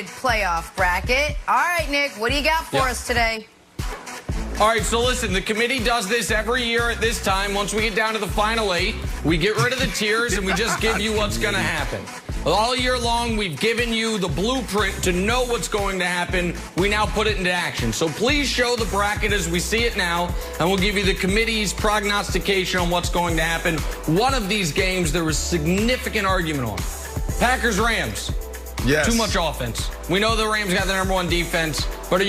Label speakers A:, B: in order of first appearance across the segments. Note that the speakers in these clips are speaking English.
A: playoff bracket. All right, Nick, what do you got for us today?
B: All right, so listen, the committee does this every year at this time. Once we get down to the final 8, we get rid of the tiers and we just give you what's going to happen. All year long, we've given you the blueprint to know what's going to happen. We now put it into action. So please show the bracket as we see it now, and we'll give you the committee's prognostication on what's going to happen. One of these games, there was significant argument on. Packers-Rams.
C: Yes.
B: Too much offense. We know the Rams got the #1 defense, but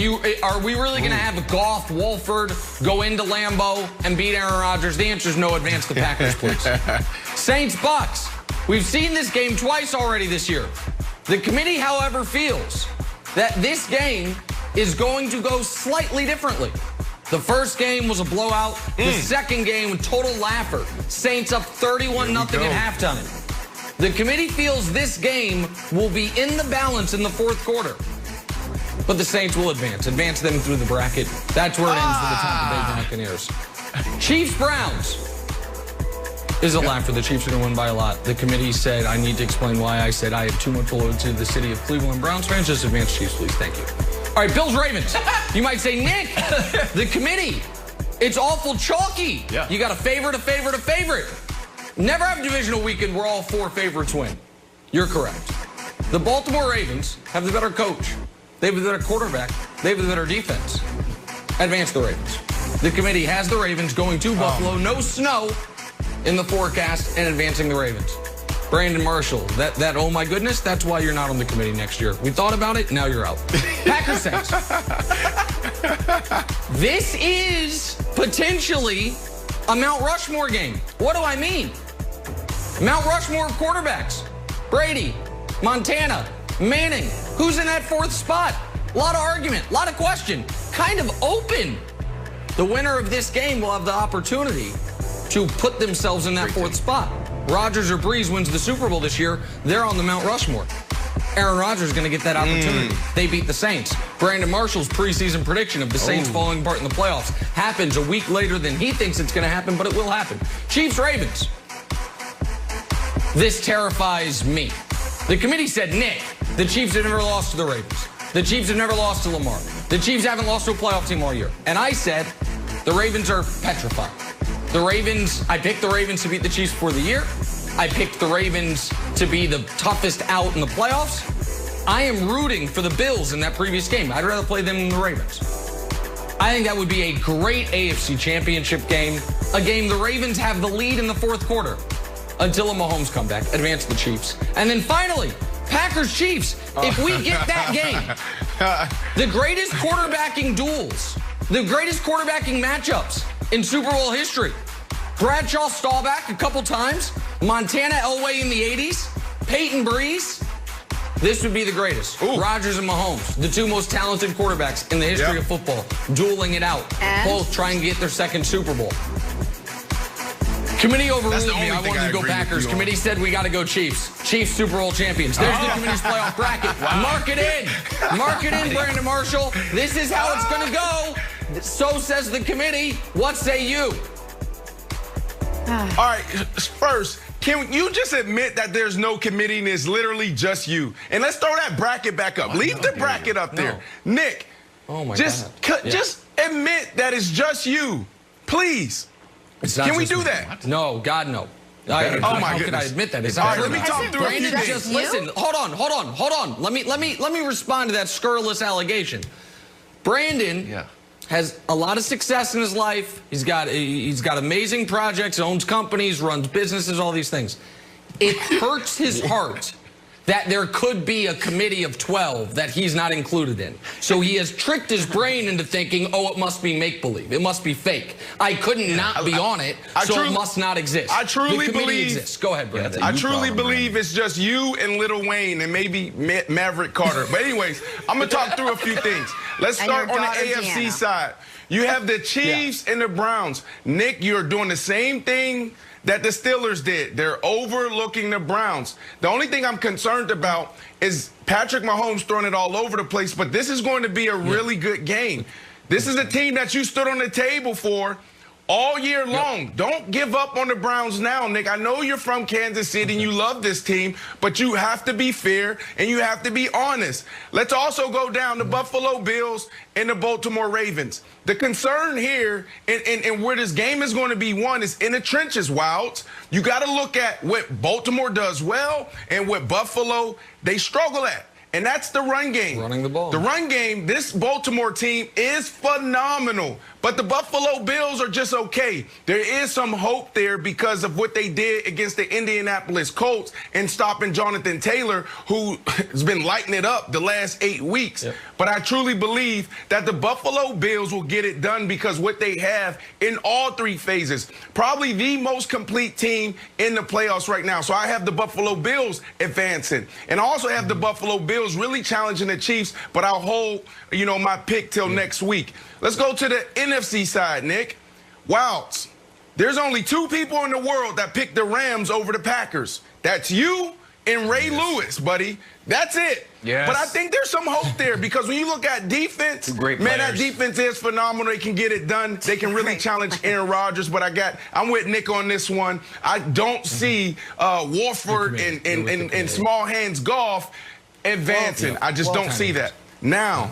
B: are we really going to have Goff, Wolford go into Lambeau and beat Aaron Rodgers? The answer is no. Advance the Packers, please. Saints-Bucks. We've seen this game twice already this year. The committee, however, feels that this game is going to go slightly differently. The first game was a blowout. The second game, total laugher. Saints up 31-0 at halftime. The committee feels this game will be in the balance in the fourth quarter. But the Saints will advance them through the bracket. That's where it ends for the Tampa Bay Buccaneers. Chiefs-Browns. Is a laugh for the Chiefs are going to win by a lot. The committee said, I need to explain why I said I have too much loyalty to the city of Cleveland Browns fans. Just advance Chiefs, please. Thank you. All right, Bills-Ravens. You might say, Nick, the committee, it's awful chalky.
C: Yeah.
B: You got a favorite, a favorite, a favorite. Never have a divisional weekend where all 4 favorites win. You're correct. The Baltimore Ravens have the better coach. They have the better quarterback. They have the better defense. Advance the Ravens. The committee has the Ravens going to Buffalo. No snow in the forecast and advancing the Ravens. Brandon Marshall, that oh my goodness, that's why you're not on the committee next year. We thought about it, now you're out. Packers Saints. This is potentially a Mount Rushmore game. What do I mean? Mount Rushmore of quarterbacks. Brady, Montana, Manning. Who's in that 4th spot? A lot of argument, a lot of question. Kind of open. The winner of this game will have the opportunity to put themselves in that 4th spot. Rodgers or Breeze wins the Super Bowl this year. They're on the Mount Rushmore. Aaron Rodgers is going to get that opportunity. They beat the Saints. Brandon Marshall's preseason prediction of the Saints falling apart in the playoffs happens a week later than he thinks it's going to happen, but it will happen. Chiefs-Ravens. This terrifies me. The committee said, Nick, the Chiefs have never lost to the Ravens. The Chiefs have never lost to Lamar. The Chiefs haven't lost to a playoff team all year. And I said, the Ravens are petrified. I picked the Ravens to beat the Chiefs for the year. I picked the Ravens to be the toughest out in the playoffs. I am rooting for the Bills in that previous game. I'd rather play them than the Ravens. I think that would be a great AFC Championship game. A game the Ravens have the lead in the 4th quarter until a Mahomes comeback. Advance the Chiefs. And then finally, Packers-Chiefs. If we get that game, the greatest quarterbacking duels, the greatest quarterbacking matchups in Super Bowl history. Bradshaw Staubach a couple times. Montana Elway in the 80s. Peyton Breeze. This would be the greatest. Rodgers and Mahomes, the 2 most talented quarterbacks in the history of football, dueling it out. Both trying to get their 2nd Super Bowl. Committee overruled me. I wanted to go Packers. Committee said we got to go Chiefs. Chiefs Super Bowl champions. There's the committee's playoff bracket. Mark it in. Mark it in, Brandon Marshall. This is how it's going to go. So says the committee. What say you?
C: All right, first, can you just admit that there's no committee and it's literally just you? And let's throw that bracket back up. Leave the bracket up there. Nick, just admit that it's just you. Please. Can we do that?
B: No, God, no.
C: Oh my goodness.
B: How can I admit that? It's
C: all right, let me talk through a few things.
B: Just listen. Hold on. Let me respond to that scurrilous allegation. Brandon has a lot of success in his life. He's got amazing projects, owns companies, runs businesses, all these things. It hurts his heart that there could be a committee of 12 that he's not included in. So he has tricked his brain into thinking, oh, it must be make-believe. It must be fake. I couldn't not be on it, so it must not exist.
C: I truly believe
B: exists. Go ahead, Brandon.
C: I truly believe it's just you and Lil Wayne and maybe Maverick Carter. But anyways, I'm going to talk through a few things. Let's start on the AFC side. You have the Chiefs and the Browns. Nick, you're doing the same thing that the Steelers did. They're overlooking the Browns. The only thing I'm concerned about is Patrick Mahomes throwing it all over the place, but this is going to be a really good game. This is a team that you stood on the table for all year long. Don't give up on the Browns now, Nick. I know you're from Kansas City and you love this team, but you have to be fair and you have to be honest. Let's also go down to Buffalo Bills and the Baltimore Ravens. The concern here and where this game is going to be won is in the trenches, Wilds. You got to look at what Baltimore does well and what Buffalo, they struggle at. And that's the run game.
B: Running the ball.
C: The run game, this Baltimore team is phenomenal. But the Buffalo Bills are just okay. There is some hope there because of what they did against the Indianapolis Colts and stopping Jonathan Taylor, who has been lighting it up the last 8 weeks. Yep. But I truly believe that the Buffalo Bills will get it done because what they have in all 3 phases, probably the most complete team in the playoffs right now. So I have the Buffalo Bills advancing. And I also have the Buffalo Bills really challenging the Chiefs, but I'll hold, my pick till next week. Let's go to the NFC side, Nick. Wilds, there's only 2 people in the world that picked the Rams over the Packers. That's you and Ray Lewis, buddy. That's it.
D: Yes.
C: But I think there's some hope there because when you look at defense, man, that defense is phenomenal. They can get it done. They can really challenge Aaron Rodgers. But I'm with Nick on this one. I don't see Wolford and small hands golf advancing. I just don't see that. Now,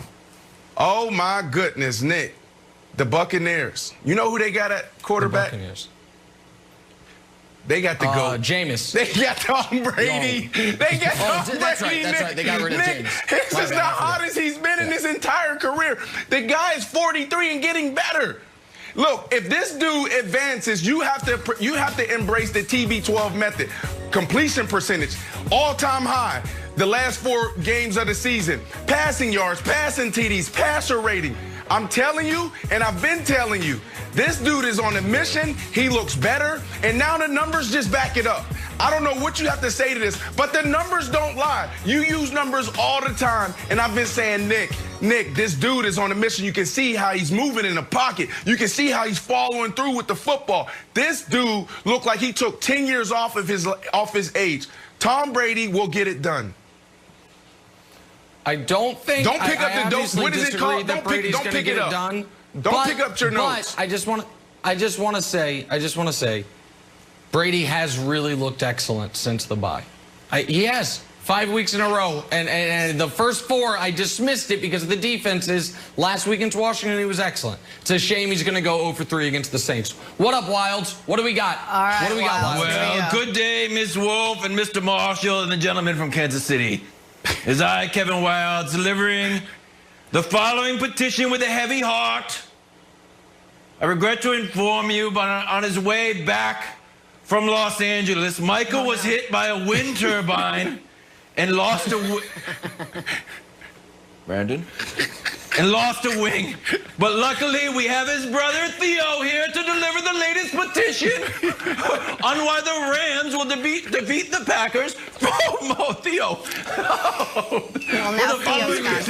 C: oh my goodness, Nick, the Buccaneers. You know who they got at quarterback?
B: The Buccaneers.
C: They got the GOAT.
B: Jameis.
C: They got Tom Brady. They got Tom Brady.
B: That's right. They got rid of Jameis.
C: This is the hottest he's been in his entire career. The guy is 43 and getting better. Look, if this dude advances, you have to embrace the TB12 method. Completion percentage, all-time high. The last 4 games of the season. Passing yards, passing TDs, passer rating. I'm telling you, and I've been telling you, this dude is on a mission. He looks better, and now the numbers just back it up. I don't know what you have to say to this, but the numbers don't lie. You use numbers all the time, and I've been saying, Nick, this dude is on a mission. You can see how he's moving in the pocket. You can see how he's following through with the football. This dude looked like he took 10 years off his age. Tom Brady will get it done.
B: I don't think.
C: Don't pick up the dope. What is it called?
B: Don't pick it up.
C: Don't pick up your notes.
B: But I just want to say, Brady has really looked excellent since the bye. He has 5 weeks in a row, and the first 4 I dismissed it because of the defenses. Last week against Washington, he was excellent. It's a shame he's going to go 0-for-3 against the Saints. What up, Wilds? What do we got?
A: All right,
B: what do we got, Wilds?
D: Well, good day, Miss Wolf and Mr. Marshall and the gentleman from Kansas City. As I, Kevin Wilds, delivering the following petition with a heavy heart. I regret to inform you, but on his way back from Los Angeles, Michael was hit by a wind turbine and lost a Brandon? And lost a wing. But luckily, we have his brother Theo here to deliver the latest petition on why the Rams will defeat the Packers. Oh, Theo.
A: Well, now Theo's got